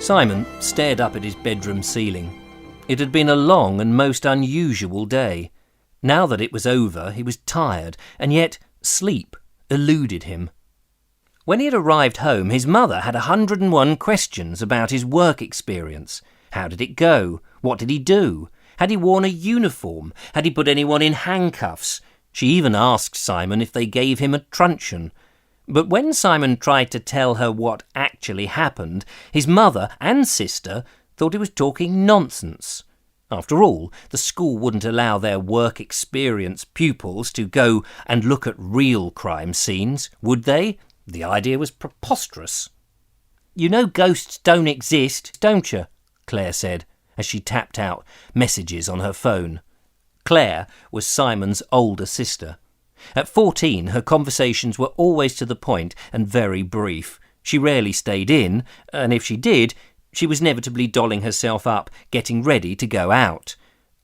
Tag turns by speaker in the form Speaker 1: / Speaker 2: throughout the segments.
Speaker 1: Simon stared up at his bedroom ceiling. It had been a long and most unusual day. Now that it was over, he was tired, and yet sleep eluded him. When he had arrived home, his mother had 101 questions about his work experience. How did it go? What did he do? Had he worn a uniform? Had he put anyone in handcuffs? She even asked Simon if they gave him a truncheon. But when Simon tried to tell her what actually happened, his mother and sister thought he was talking nonsense. After all, the school wouldn't allow their work experience pupils to go and look at real crime scenes, would they? The idea was preposterous. "You know ghosts don't exist, don't you?" Claire said, as she tapped out messages on her phone. Claire was Simon's older sister. At 14, her conversations were always to the point and very brief. She rarely stayed in, and if she did, she was inevitably dolling herself up, getting ready to go out.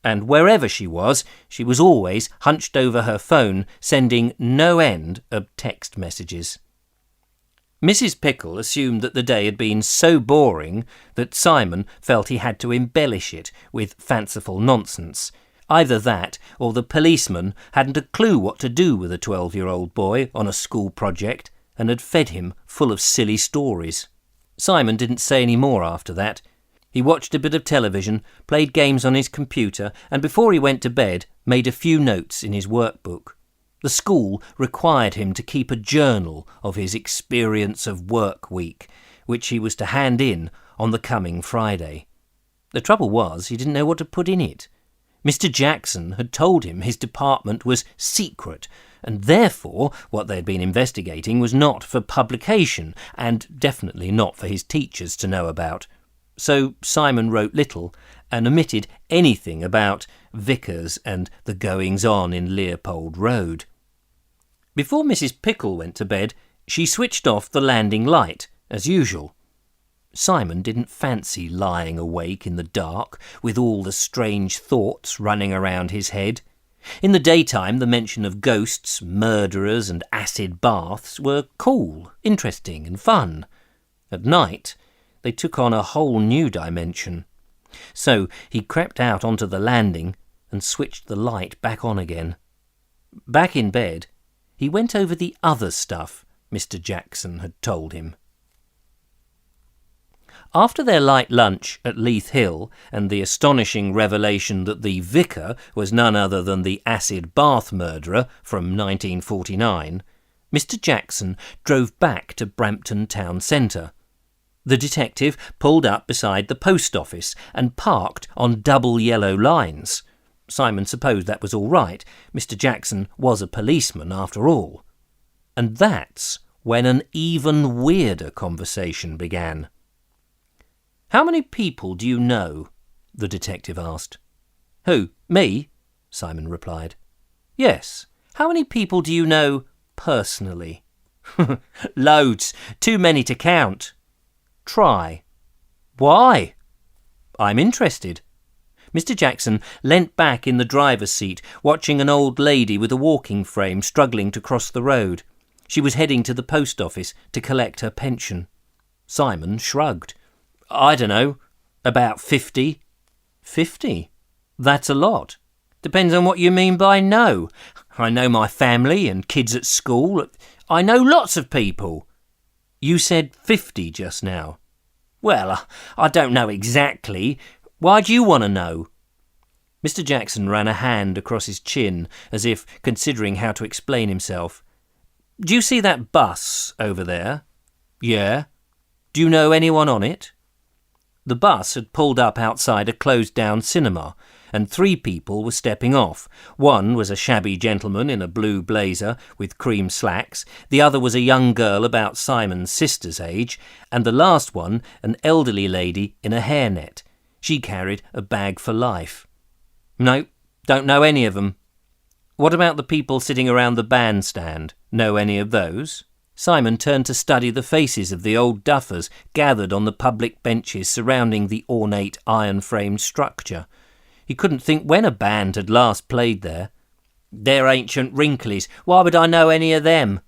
Speaker 1: And wherever she was always hunched over her phone, sending no end of text messages. Mrs. Pickle assumed that the day had been so boring that Simon felt he had to embellish it with fanciful nonsense. Either that, or the policeman hadn't a clue what to do with a 12-year-old boy on a school project and had fed him full of silly stories. Simon didn't say any more after that. He watched a bit of television, played games on his computer, and before he went to bed, made a few notes in his workbook. The school required him to keep a journal of his experience of work week, which he was to hand in on the coming Friday. The trouble was, he didn't know what to put in it. Mr. Jackson had told him his department was secret, and therefore what they had been investigating was not for publication, and definitely not for his teachers to know about. So Simon wrote little, and omitted anything about Vickers and the goings-on in Leopold Road. Before Mrs. Pickle went to bed, she switched off the landing light, as usual. Simon didn't fancy lying awake in the dark with all the strange thoughts running around his head. In the daytime, the mention of ghosts, murderers and acid baths were cool, interesting and fun. At night, they took on a whole new dimension. So he crept out onto the landing and switched the light back on again. Back in bed, he went over the other stuff Mr. Jackson had told him. After their light lunch at Leith Hill and the astonishing revelation that the vicar was none other than the acid bath murderer from 1949, Mr. Jackson drove back to Brampton town centre. The detective pulled up beside the post office and parked on double yellow lines. Simon supposed that was all right. Mr. Jackson was a policeman after all. And that's when an even weirder conversation began. "How many people do you know?" the detective asked. "Who, me?" Simon replied. "Yes. How many people do you know personally?" "Loads. Too many to count." "Try." "Why?" "I'm interested." Mr. Jackson leant back in the driver's seat, watching an old lady with a walking frame struggling to cross the road. She was heading to the post office to collect her pension. Simon shrugged. "I don't know, about 50. 50? That's a lot. Depends on what you mean by know. I know my family and kids at school. I know lots of people." "You said 50 just now." "Well, I don't know exactly. Why do you want to know?" Mr. Jackson ran a hand across his chin, as if considering how to explain himself. "Do you see that bus over there?" "Yeah." "Do you know anyone on it?" The bus had pulled up outside a closed-down cinema, and 3 people were stepping off. One was a shabby gentleman in a blue blazer with cream slacks, the other was a young girl about Simon's sister's age, and the last one an elderly lady in a hairnet. She carried a bag for life. "No, don't know any of them." "What about the people sitting around the bandstand? Know any of those?" Simon turned to study the faces of the old duffers gathered on the public benches surrounding the ornate iron-framed structure. He couldn't think when a band had last played there. "They're ancient wrinklies. Why would I know any of them?"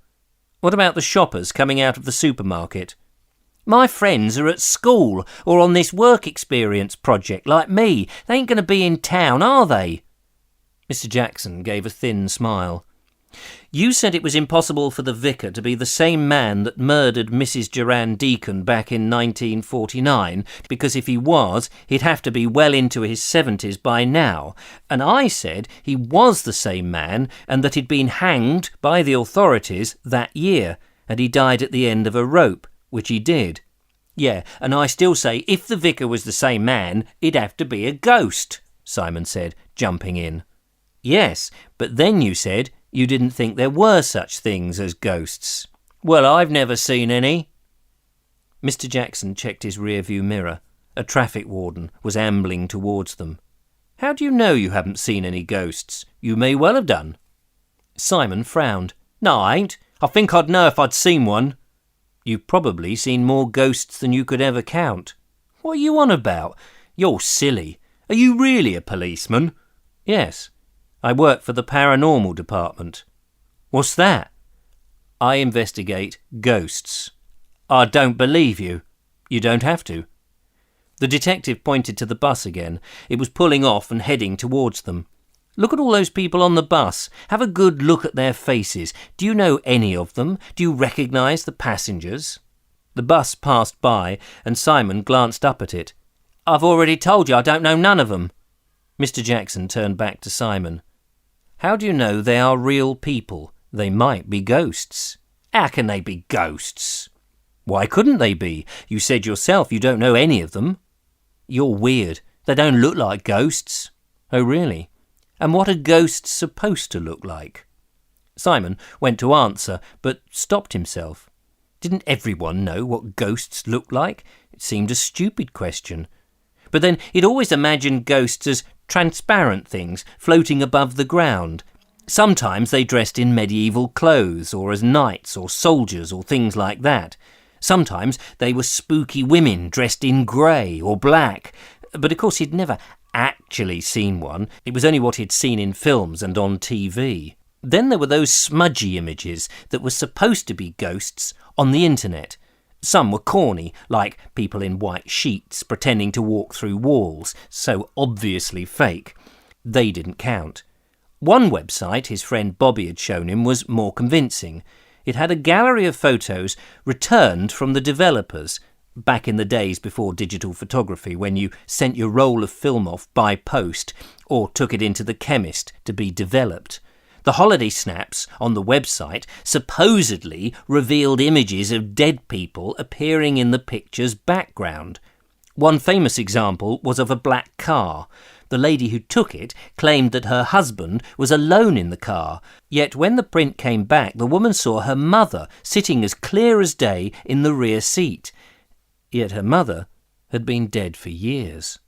Speaker 1: "What about the shoppers coming out of the supermarket?" My friends are at school or on this work experience project like me. They ain't going to be in town, are they?" Mr. Jackson gave a thin smile. "You said it was impossible for the vicar to be the same man that murdered Mrs. Joanne Deacon back in 1949, because if he was, he'd have to be well into his 70s by now. And I said he was the same man and that he'd been hanged by the authorities that year, and he died at the end of a rope, which he did. Yeah, and I still say if the vicar was the same man, he'd have to be a ghost," Simon said, jumping in. "Yes, but then you said you didn't think there were such things as ghosts." "Well, I've never seen any." Mr. Jackson checked his rear-view mirror. A traffic warden was ambling towards them. "How do you know you haven't seen any ghosts? You may well have done." Simon frowned. "No, I ain't. I think I'd know if I'd seen one." "You've probably seen more ghosts than you could ever count." "What are you on about? You're silly. Are you really a policeman?" "Yes. I work for the paranormal department." "What's that?" "I investigate ghosts." "I don't believe you." "You don't have to." The detective pointed to the bus again. It was pulling off and heading towards them. "Look at all those people on the bus. Have a good look at their faces. Do you know any of them? Do you recognise the passengers?" The bus passed by, and Simon glanced up at it. "I've already told you I don't know none of them." Mr. Jackson turned back to Simon. "How do you know they are real people? They might be ghosts." "How can they be ghosts?" "Why couldn't they be? You said yourself you don't know any of them." "You're weird. They don't look like ghosts." "Oh, really? And what are ghosts supposed to look like?" Simon went to answer, but stopped himself. Didn't everyone know what ghosts looked like? It seemed a stupid question. But then he'd always imagined ghosts as transparent things floating above the ground. Sometimes they dressed in medieval clothes, or as knights or soldiers or things like that. Sometimes they were spooky women dressed in grey or black. But of course he'd never actually seen one. It was only what he'd seen in films and on TV. Then there were those smudgy images that were supposed to be ghosts on the internet. Some were corny, like people in white sheets pretending to walk through walls, so obviously fake. They didn't count. One website his friend Bobby had shown him was more convincing. It had a gallery of photos returned from the developers, back in the days before digital photography, when you sent your roll of film off by post or took it into the chemist to be developed. The holiday snaps on the website supposedly revealed images of dead people appearing in the picture's background. One famous example was of a black car. The lady who took it claimed that her husband was alone in the car, yet when the print came back, the woman saw her mother sitting as clear as day in the rear seat. Yet her mother had been dead for years.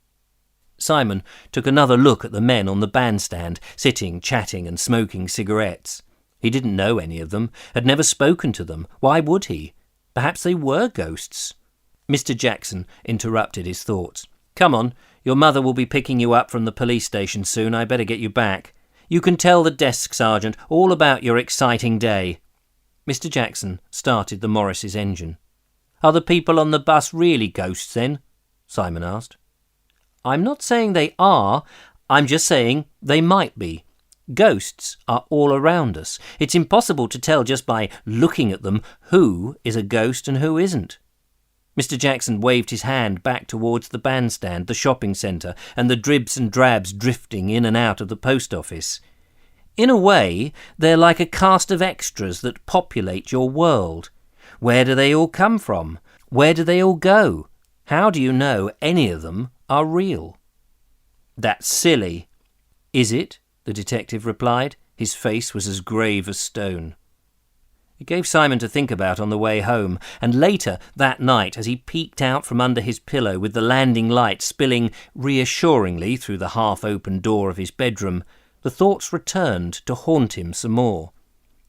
Speaker 1: Simon took another look at the men on the bandstand, sitting, chatting and smoking cigarettes. He didn't know any of them, had never spoken to them. Why would he? Perhaps they were ghosts. Mr. Jackson interrupted his thoughts. "Come on, your mother will be picking you up from the police station soon. I better get you back. You can tell the desk sergeant all about your exciting day." Mr. Jackson started the Morris's engine. "Are the people on the bus really ghosts then?" Simon asked. "I'm not saying they are, I'm just saying they might be. Ghosts are all around us. It's impossible to tell just by looking at them who is a ghost and who isn't." Mr. Jackson waved his hand back towards the bandstand, the shopping centre, and the dribs and drabs drifting in and out of the post office. "In a way, they're like a cast of extras that populate your world. Where do they all come from? Where do they all go? How do you know any of them are real?" "That's silly." "Is it?" the detective replied. His face was as grave as stone. It gave Simon to think about on the way home, and later that night as he peeked out from under his pillow with the landing light spilling reassuringly through the half-open door of his bedroom, the thoughts returned to haunt him some more.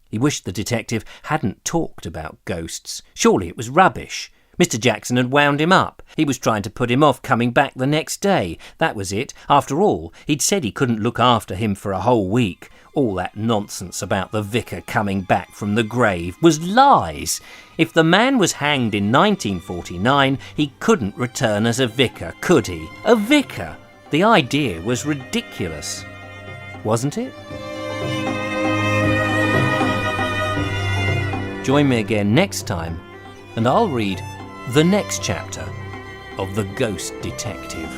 Speaker 1: He wished the detective hadn't talked about ghosts. Surely it was rubbish. Mr. Jackson had wound him up. He was trying to put him off coming back the next day. That was it. After all, he'd said he couldn't look after him for a whole week. All that nonsense about the vicar coming back from the grave was lies. If the man was hanged in 1949, he couldn't return as a vicar, could he? A vicar! The idea was ridiculous. Wasn't it? Join me again next time, and I'll read the next chapter of The Ghost Detective.